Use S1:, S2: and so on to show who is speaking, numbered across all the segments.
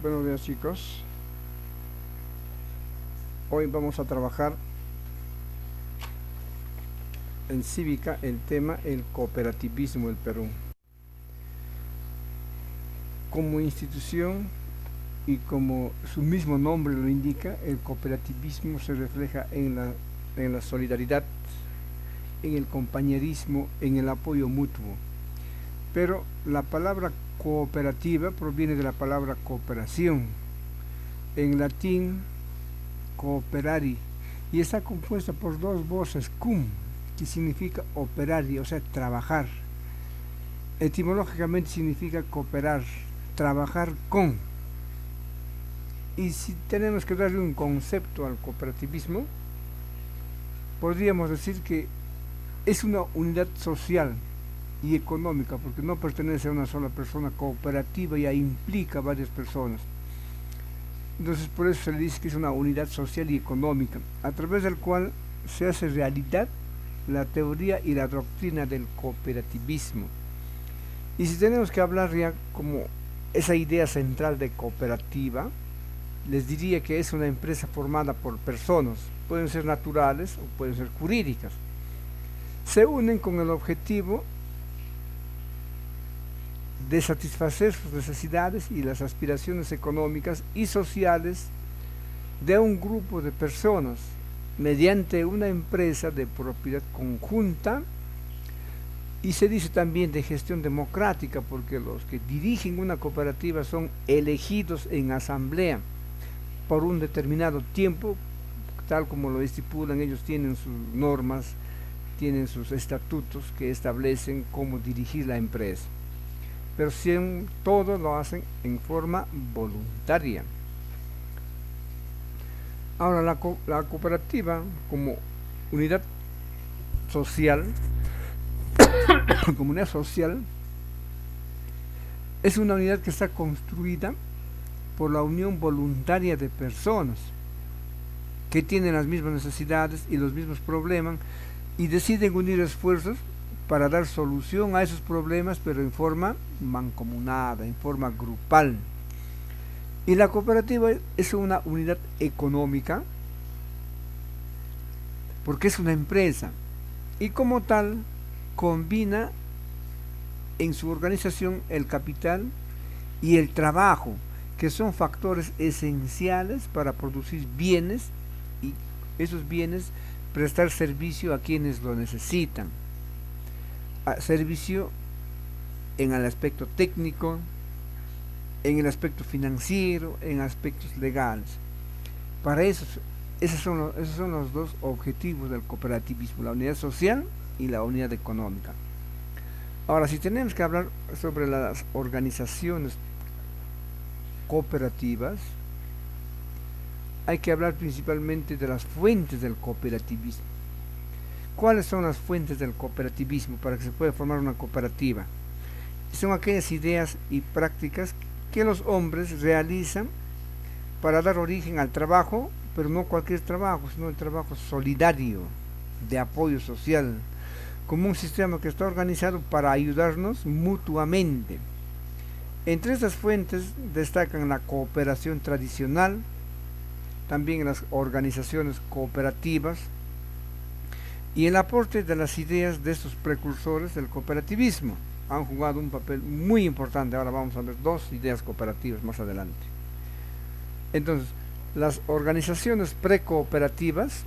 S1: Buenos días, chicos. Hoy vamos a trabajar en cívica el tema el cooperativismo del Perú. Como institución y como su mismo nombre lo indica, el cooperativismo se refleja en la solidaridad, en el compañerismo, en el apoyo mutuo. Pero la palabra cooperativa proviene de la palabra cooperación, en latín cooperari, y está compuesta por dos voces, cum, que significa operario, o sea, trabajar. Etimológicamente significa cooperar, trabajar con. Y si tenemos que darle un concepto al cooperativismo, podríamos decir que es una unidad social y económica, porque no pertenece a una sola persona. Cooperativa ya implica varias personas. Entonces por eso se le dice que es una unidad social y económica, a través del cual se hace realidad la teoría y la doctrina del cooperativismo. Y si tenemos que hablar ya como esa idea central de cooperativa, les diría que es una empresa formada por personas, pueden ser naturales o pueden ser jurídicas. Se unen con el objetivo de satisfacer sus necesidades y las aspiraciones económicas y sociales de un grupo de personas mediante una empresa de propiedad conjunta, y se dice también de gestión democrática porque los que dirigen una cooperativa son elegidos en asamblea por un determinado tiempo, tal como lo estipulan. Ellos tienen sus normas, tienen sus estatutos que establecen cómo dirigir la empresa, pero todo lo hacen en forma voluntaria. Ahora, la cooperativa como unidad social, comunidad social, es una unidad que está construida por la unión voluntaria de personas que tienen las mismas necesidades y los mismos problemas y deciden unir esfuerzos para dar solución a esos problemas, pero en forma mancomunada, en forma grupal. Y la cooperativa es una unidad económica porque es una empresa y como tal combina en su organización el capital y el trabajo, que son factores esenciales para producir bienes y esos bienes prestar servicio a quienes lo necesitan. Servicio en el aspecto técnico, en el aspecto financiero, en aspectos legales. Para eso, esos son los dos objetivos del cooperativismo, la unidad social y la unidad económica. Ahora, si tenemos que hablar sobre las organizaciones cooperativas, hay que hablar principalmente de las fuentes del cooperativismo. ¿Cuáles son las fuentes del cooperativismo para que se pueda formar una cooperativa? Son aquellas ideas y prácticas que los hombres realizan para dar origen al trabajo, pero no cualquier trabajo, sino el trabajo solidario, de apoyo social, como un sistema que está organizado para ayudarnos mutuamente. Entre estas fuentes destacan la cooperación tradicional, también las organizaciones cooperativas y el aporte de las ideas de estos precursores del cooperativismo. Han jugado un papel muy importante. Ahora vamos a ver dos ideas cooperativas más adelante. Entonces, las organizaciones precooperativas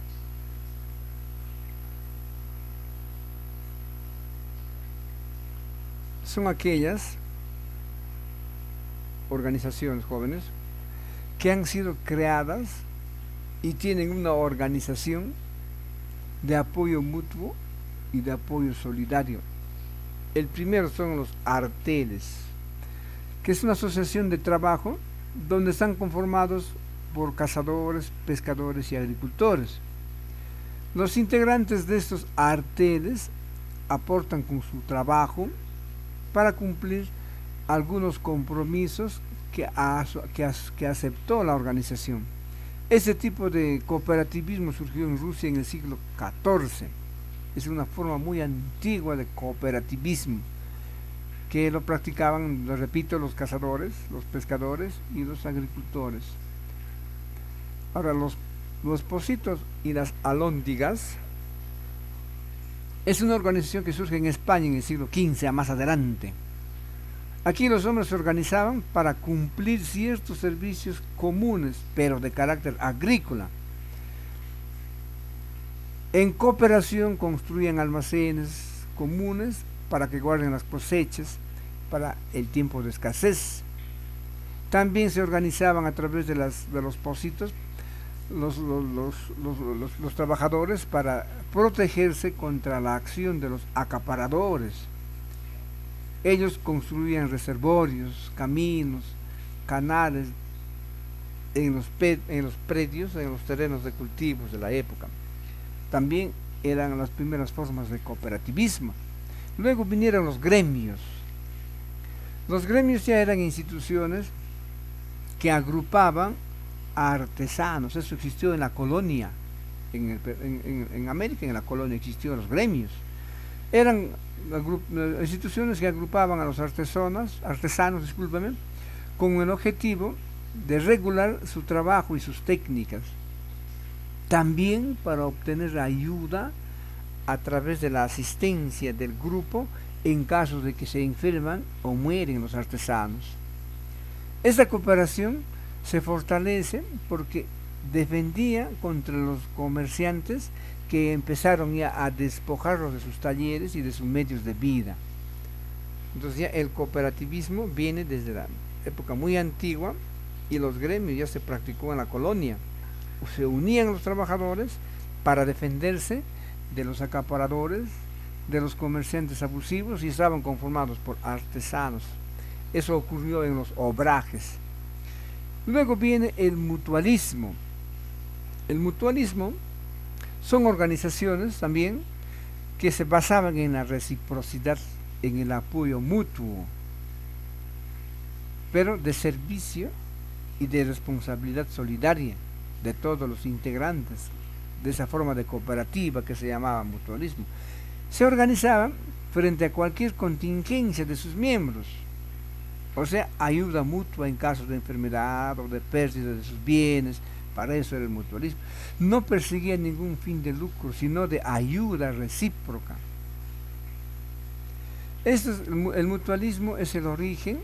S1: son aquellas organizaciones jóvenes que han sido creadas y tienen una organización de apoyo mutuo y de apoyo solidario. El primero son los arteles, que es una asociación de trabajo donde están conformados por cazadores, pescadores y agricultores. Los integrantes de estos arteles aportan con su trabajo para cumplir algunos compromisos que aceptó la organización. Este tipo de cooperativismo surgió en Rusia en el siglo XIV. Es una forma muy antigua de cooperativismo. que lo practicaban, lo repito, los cazadores, los pescadores y los agricultores. Ahora, los Pocitos y las Alhóndigas es una organización que surge en España en el siglo XV, a más adelante. Aquí los hombres se organizaban para cumplir ciertos servicios comunes, pero de carácter agrícola. En cooperación construían almacenes comunes para que guarden las cosechas para el tiempo de escasez. También se organizaban a través de los pocitos los trabajadores para protegerse contra la acción de los acaparadores. Ellos construían reservorios, caminos, canales en los predios, en los terrenos de cultivos de la época. También eran las primeras formas de cooperativismo. Luego vinieron los gremios. Los gremios ya eran instituciones que agrupaban a artesanos. Eso existió en la colonia, en América, en la colonia existían los gremios. Eran instituciones que agrupaban a los artesanos, con el objetivo de regular su trabajo y sus técnicas. También para obtener ayuda a través de la asistencia del grupo en caso de que se enferman o mueren los artesanos. Esta cooperación se fortalece porque defendía contra los comerciantes que empezaron ya a despojarlos de sus talleres y de sus medios de vida. Entonces ya el cooperativismo viene desde la época muy antigua y los gremios ya se practicó en la colonia. Se unían los trabajadores para defenderse de los acaparadores, de los comerciantes abusivos, y estaban conformados por artesanos. Eso ocurrió en los obrajes. Luego viene el mutualismo. El mutualismo son organizaciones también que se basaban en la reciprocidad, en el apoyo mutuo, pero de servicio y de responsabilidad solidaria de todos los integrantes de esa forma de cooperativa que se llamaba mutualismo. Se organizaban frente a cualquier contingencia de sus miembros, o sea, ayuda mutua en casos de enfermedad o de pérdida de sus bienes. Para eso era el mutualismo. No perseguía ningún fin de lucro, sino de ayuda recíproca. El mutualismo es el origen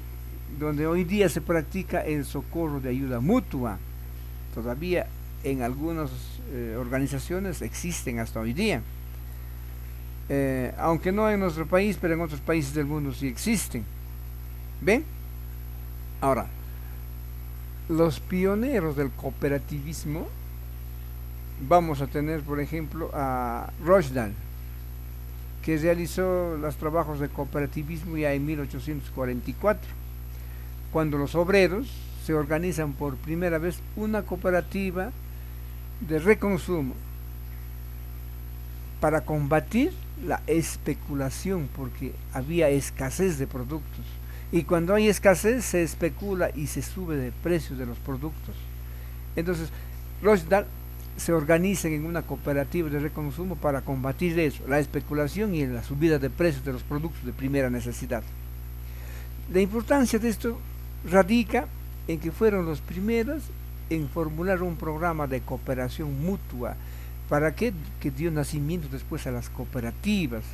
S1: donde hoy día se practica el socorro de ayuda mutua. Todavía en algunas organizaciones existen hasta hoy día. Aunque no en nuestro país, pero en otros países del mundo sí existen. ¿Ven? Ahora, los pioneros del cooperativismo, vamos a tener por ejemplo a Rochdale, que realizó los trabajos de cooperativismo ya en 1844, cuando los obreros se organizan por primera vez una cooperativa de reconsumo para combatir la especulación, porque había escasez de productos. Y cuando hay escasez se especula y se sube de precios de los productos. Entonces, Rochdale se organiza en una cooperativa de reconsumo para combatir eso, la especulación y la subida de precios de los productos de primera necesidad. La importancia de esto radica en que fueron los primeros en formular un programa de cooperación mutua que dio nacimiento después a las cooperativas.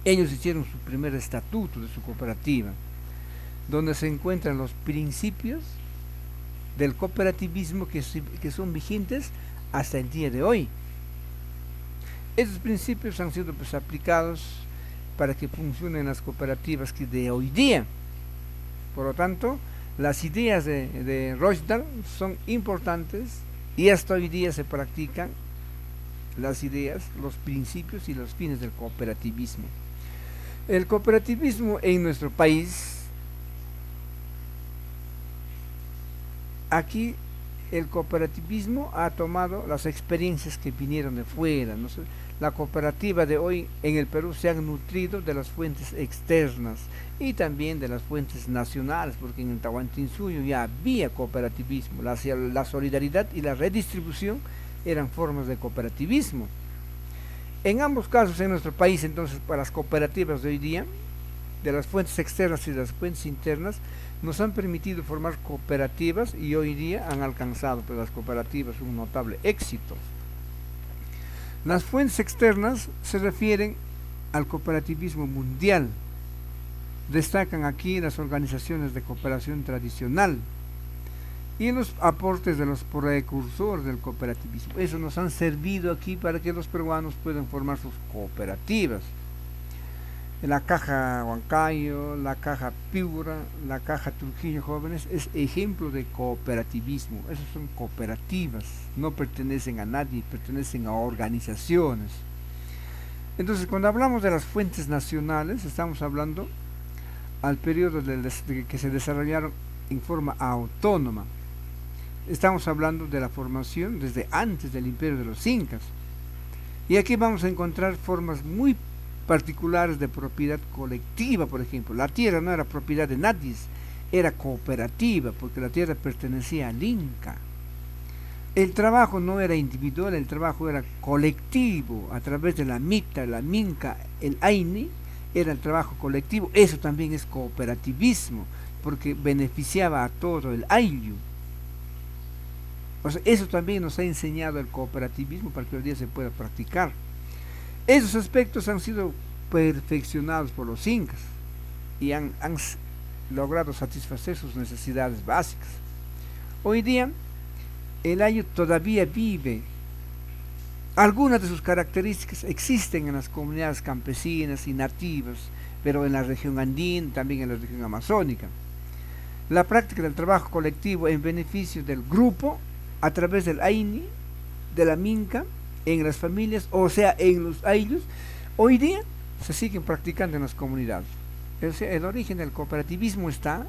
S1: Ellos hicieron su primer estatuto de su cooperativa, donde se encuentran los principios del cooperativismo que son vigentes hasta el día de hoy. Estos principios han sido aplicados para que funcionen las cooperativas que de hoy día. Por lo tanto, las ideas de Rochdale son importantes y hasta hoy día se practican las ideas, los principios y los fines del cooperativismo. El cooperativismo en nuestro país, aquí el cooperativismo ha tomado las experiencias que vinieron de fuera, ¿no? La cooperativa de hoy en el Perú se han nutrido de las fuentes externas y también de las fuentes nacionales, porque en el Tahuantinsuyo ya había cooperativismo. La solidaridad y la redistribución eran formas de cooperativismo. En ambos casos en nuestro país, entonces, para las cooperativas de hoy día, de las fuentes externas y de las fuentes internas nos han permitido formar cooperativas y hoy día han alcanzado pues, las cooperativas un notable éxito. Las fuentes externas se refieren al cooperativismo mundial. Destacan aquí las organizaciones de cooperación tradicional y los aportes de los precursores del cooperativismo. Eso nos han servido aquí para que los peruanos puedan formar sus cooperativas. La Caja Huancayo, la Caja Piura, la Caja Trujillo Jóvenes es ejemplo de cooperativismo. Esas son cooperativas, no pertenecen a nadie, pertenecen a organizaciones. Entonces, cuando hablamos de las fuentes nacionales, estamos hablando al periodo de que se desarrollaron en forma autónoma. Estamos hablando de la formación desde antes del imperio de los incas. Y aquí vamos a encontrar formas muy particulares de propiedad colectiva, por ejemplo. La tierra no era propiedad de nadie, era cooperativa, porque la tierra pertenecía al Inca. El trabajo no era individual, el trabajo era colectivo, a través de la mita, la minca, el aini, era el trabajo colectivo. Eso también es cooperativismo, porque beneficiaba a todo el ayllu. O sea, eso también nos ha enseñado el cooperativismo para que hoy día se pueda practicar. Esos aspectos han sido perfeccionados por los incas y han logrado satisfacer sus necesidades básicas. Hoy día el ayllu todavía vive. Algunas de sus características existen en las comunidades campesinas y nativas, pero en la región andina, también en la región amazónica. La práctica del trabajo colectivo en beneficio del grupo a través del aini, de la minca, en las familias, o sea, en los ayllus, hoy día se siguen practicando en las comunidades. O sea, el origen del cooperativismo está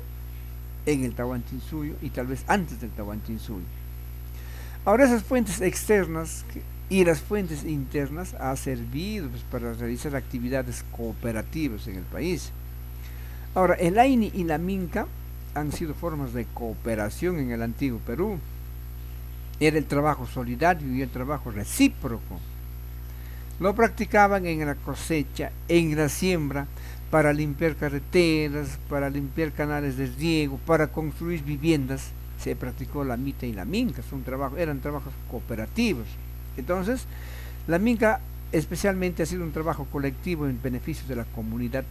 S1: en el Tahuantinsuyo y tal vez antes del Tahuantinsuyo. Ahora esas fuentes externas y las fuentes internas han servido pues, para realizar actividades cooperativas en el país. Ahora, el aini y la minca han sido formas de cooperación en el antiguo Perú. Era el trabajo solidario y el trabajo recíproco. Lo practicaban en la cosecha, en la siembra, para limpiar carreteras, para limpiar canales de riego, para construir viviendas. Se practicó la mita y la minca, eran trabajos cooperativos. Entonces, la minca especialmente ha sido un trabajo colectivo en beneficio de la comunidad.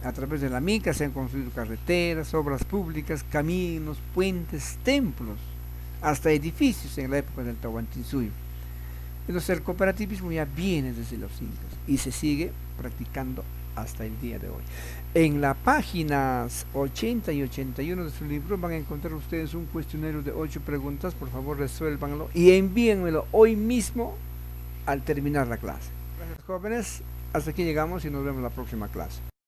S1: A través de la minca se han construido carreteras, obras públicas, caminos, puentes, templos, hasta edificios en la época del Tahuantinsuyo. Entonces el cooperativismo ya viene desde los incas y se sigue practicando hasta el día de hoy. En las páginas 80 y 81 de su libro van a encontrar ustedes un cuestionario de 8 preguntas. Por favor, resuélvanlo y envíenmelo hoy mismo al terminar la clase. Gracias, jóvenes. Hasta aquí llegamos y nos vemos en la próxima clase.